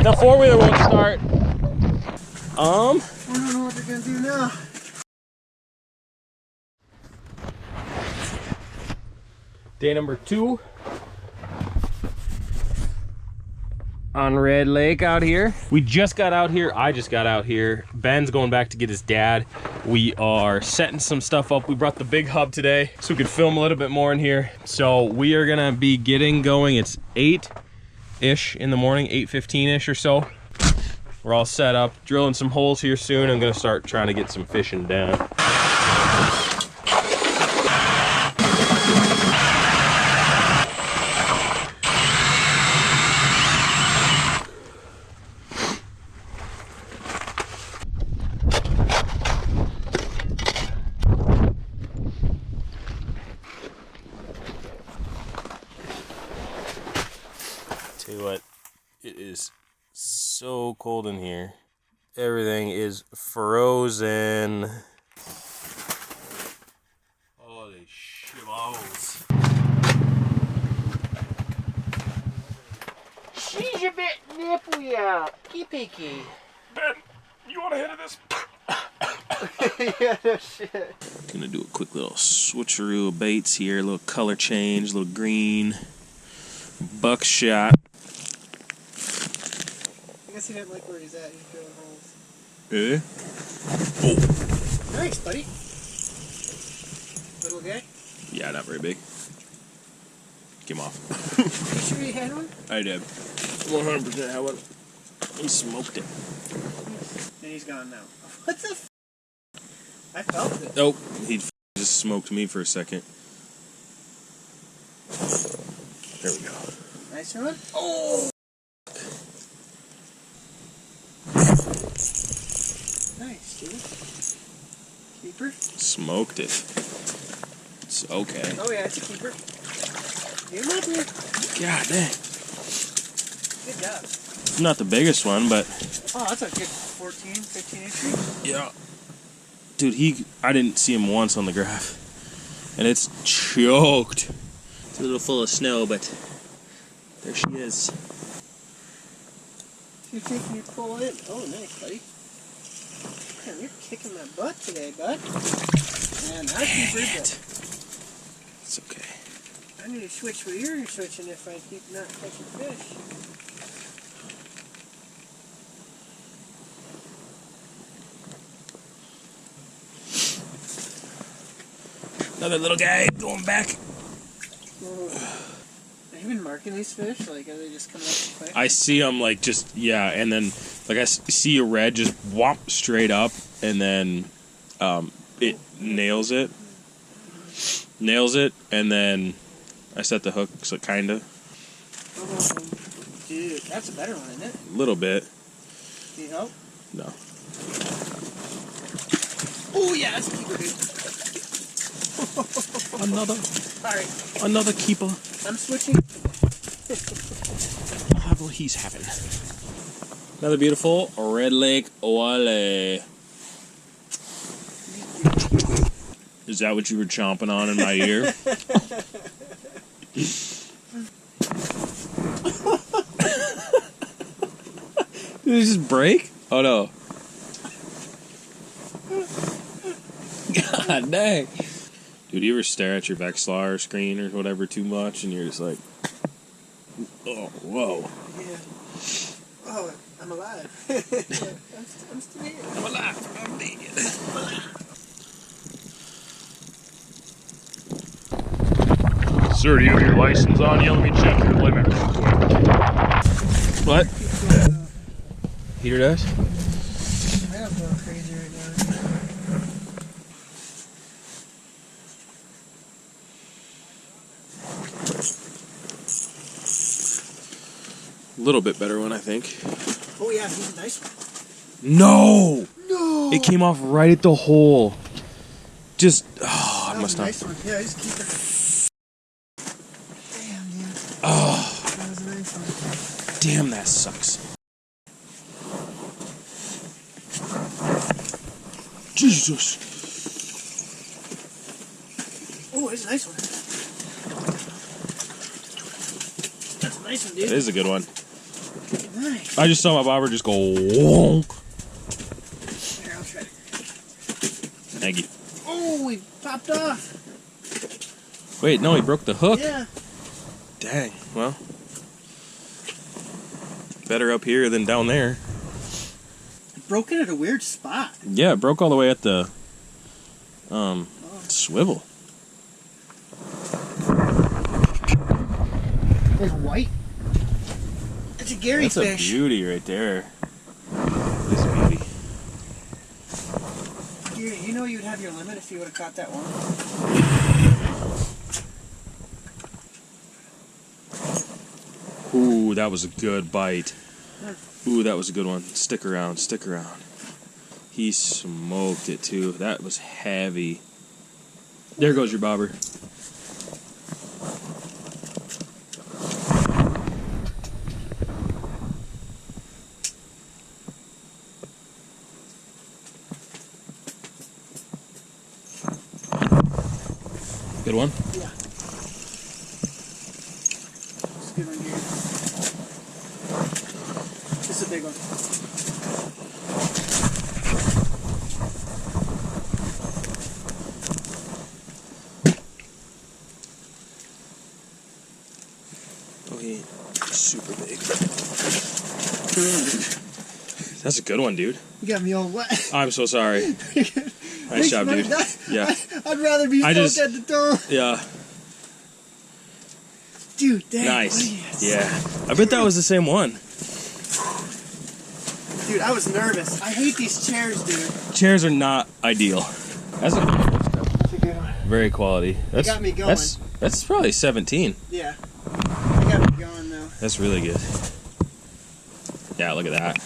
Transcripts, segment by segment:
The four-wheeler won't start. I don't know what they're gonna do now. Day number 2 on Red Lake out here. We just got out here. I just got out here. Ben's going back to get his dad. We are setting some stuff up. We brought the big hub today so we could film a little bit more in here. So we are gonna be getting going. It's 8-ish in the morning, 8:15-ish or so. We're all set up, drilling some holes here soon. I'm gonna start trying to get some fishing down. Tell you what, it is so cold in here. Everything is frozen. Holy shivels. She's a bit nipply out. Keepy. Ben, you want a hit of this? Yeah, no shit. Gonna do a quick little switcheroo of baits here. A little color change, a little green. Buckshot. I guess he didn't like where he's at. He's drilling holes. Eh? Oh. Nice, buddy. Little guy? Yeah, not very big. Came off. You sure you had one? I did. 100% had one. He smoked it. And he's gone now. What the f? I felt it. Oh, he just smoked me for a second. There we go. Nice one. Oh! Nice, dude. Keeper? Smoked it. It's okay. Oh yeah, it's a keeper. Get him up here. God dang. Good job. Not the biggest one, but... Oh, that's a good 14, 15 inch. Yeah. Dude, I didn't see him once on the graph. And it's choked. It's a little full of snow, but there she is. You're taking your pull in. Oh, nice, buddy. Man, you're kicking my butt today, bud. Man, not a keeper, but It's okay. I need to switch where you're switching if I keep not catching fish. Another little guy going back. Have you been marking these fish? Like, are they just coming up quick? I see them like just, yeah, and then like I see a red just whomp straight up, and then it nails it, and then I set the hook, so kinda. Dude, that's a better one, isn't it? A little bit. Need help? No. Oh yeah, that's a keeper, dude. Another keeper. I'm switching. I'll have what he's having. Another beautiful Red Lake Wale. Is that what you were chomping on in my ear? Did it just break? Oh no. God dang. Dude, you ever stare at your Vexlar screen or whatever too much and you're just like, oh, whoa. Yeah. Oh, I'm alive. I'm still here. I'm alive. I'm dead. Sir, do you have your license on you? Let me check your limit real quick. What? Heater does? I'm going crazy right now. A little bit better one, I think. Oh yeah, he's a nice one. No! No! It came off right at the hole. Just, oh, I must not. Nice one. Yeah, just keep it. Damn, dude. Oh, That was a nice one. damn, that sucks. Jesus. Oh, it's a nice one. That's a nice one, dude. That is a good one. Nice. I just saw my bobber just go wonk. Here, I'll try. Thank you. Oh, he popped off. Wait, no, he broke the hook. Yeah. Dang. Well, better up here than down there. It broke it at a weird spot. Yeah, it broke all the way at the swivel. There's white. It's a Gary That's fish. a beauty right there. This beauty. You know you'd have your limit if you would have caught that one. Ooh, that was a good bite. Ooh, that was a good one. Stick around, stick around. He smoked it too. That was heavy. There goes your bobber. Good one? Yeah. It's a good one here. This is a big one. Oh, he ain't super big. That's a good one, dude. You got me all wet. I'm so sorry. Nice job, dude. Yeah. I'd rather be soaked at the toe. Yeah. Dude, dang. Nice. Yeah. I bet that was the same one. Dude, I was nervous. I hate these chairs, dude. Chairs are not ideal. That's a good one. very quality. That's, got me going. That's probably 17. Yeah. I got me going, though. That's really good. Yeah, look at that.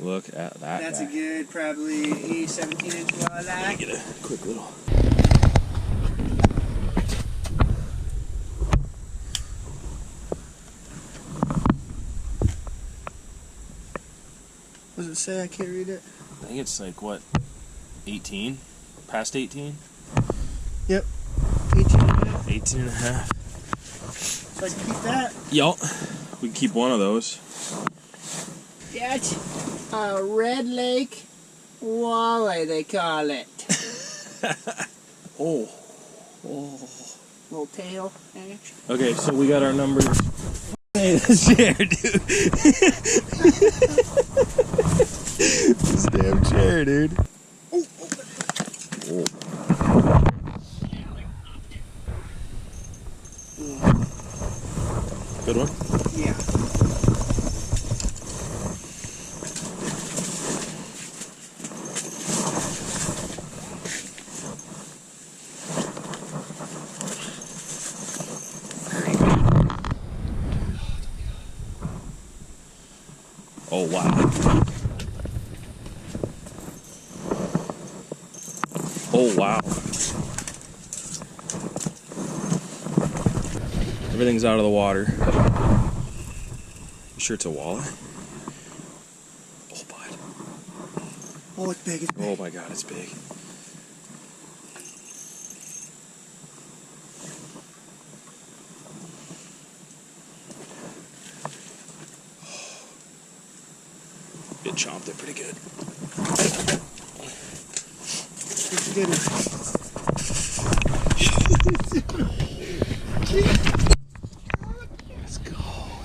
Look at that. That's guy. a good, probably 17 inch walleye. Get a quick little. What does it say? I can't read it. I think it's like, what, 18? Past 18? Yep. 18 and a half. 18 and a half. So I can keep that. Yup. We can keep one of those. That's a red lake walleye, they call it. Oh. Little tail action. Okay, so we got our numbers. Hey, this chair, dude. This damn chair, dude. Oh. Good one? Yeah. Oh, wow. Oh, wow. Everything's out of the water. You sure it's a walleye? Oh, bud. Oh, it's big. It's big. Oh, my God, it's big. It chomped it pretty good. It's a good one. Let's go.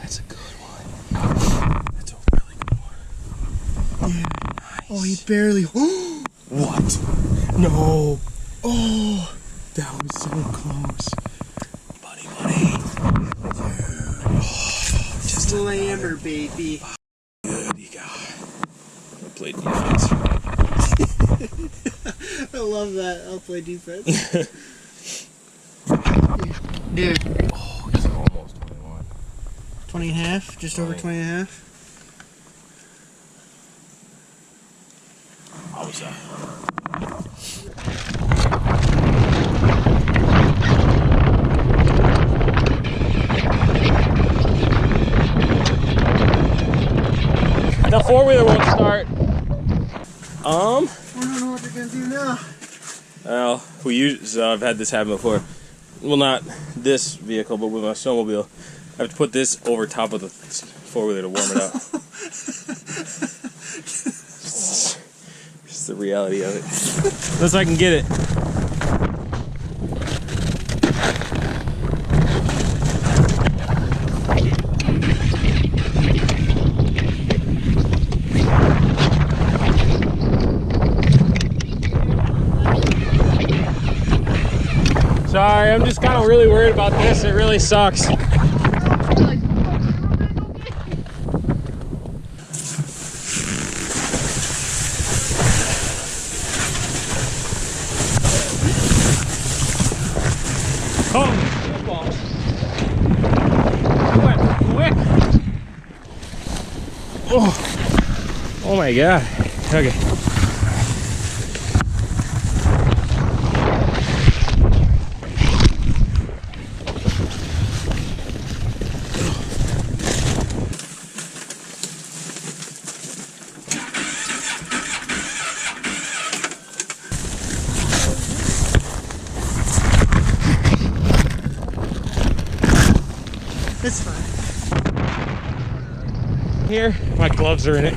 That's a good one. That's a really good one. Yeah. Nice. Oh, he barely. What? No. Oh, That was so close. Buddy. Oh, just a slammer, baby. good you got. I played defense. I love that. I'll play defense. Dude. Oh, it's almost 21. 20 and a half? Just over 20 and a half? How was that? The four-wheeler won't start. I don't know what they're gonna do now. Well, I've had this happen before. Well, not this vehicle, but with my snowmobile. I have to put this over top of the 4-wheeler to warm it up. Just the reality of it. Unless I can get it. Sorry, I'm just kind of really worried about this. It really sucks. Oh, quick. Oh my God. Okay. It's fine. Here, my gloves are in it.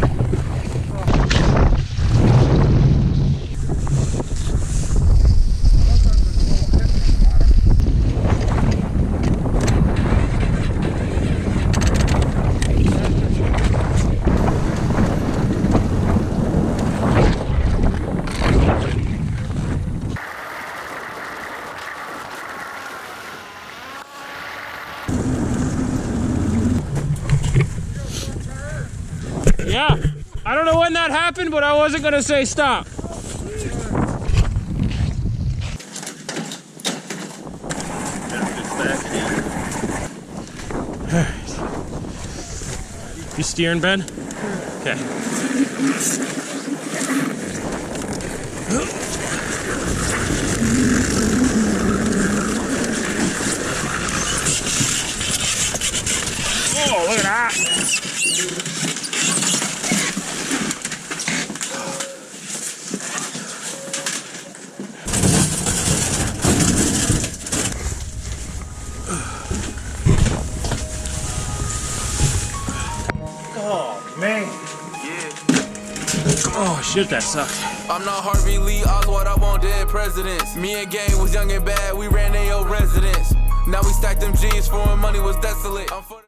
Yeah, I don't know when that happened, but I wasn't gonna say stop. You steering, Ben? Okay. Oh, look at that. Oh, man. Yeah. Oh, shit, that sucks. I'm not Harvey Lee Oswald, I want dead presidents. Me and gang was young and bad, we ran AO residence. Now we stacked them G's, foreign money was desolate.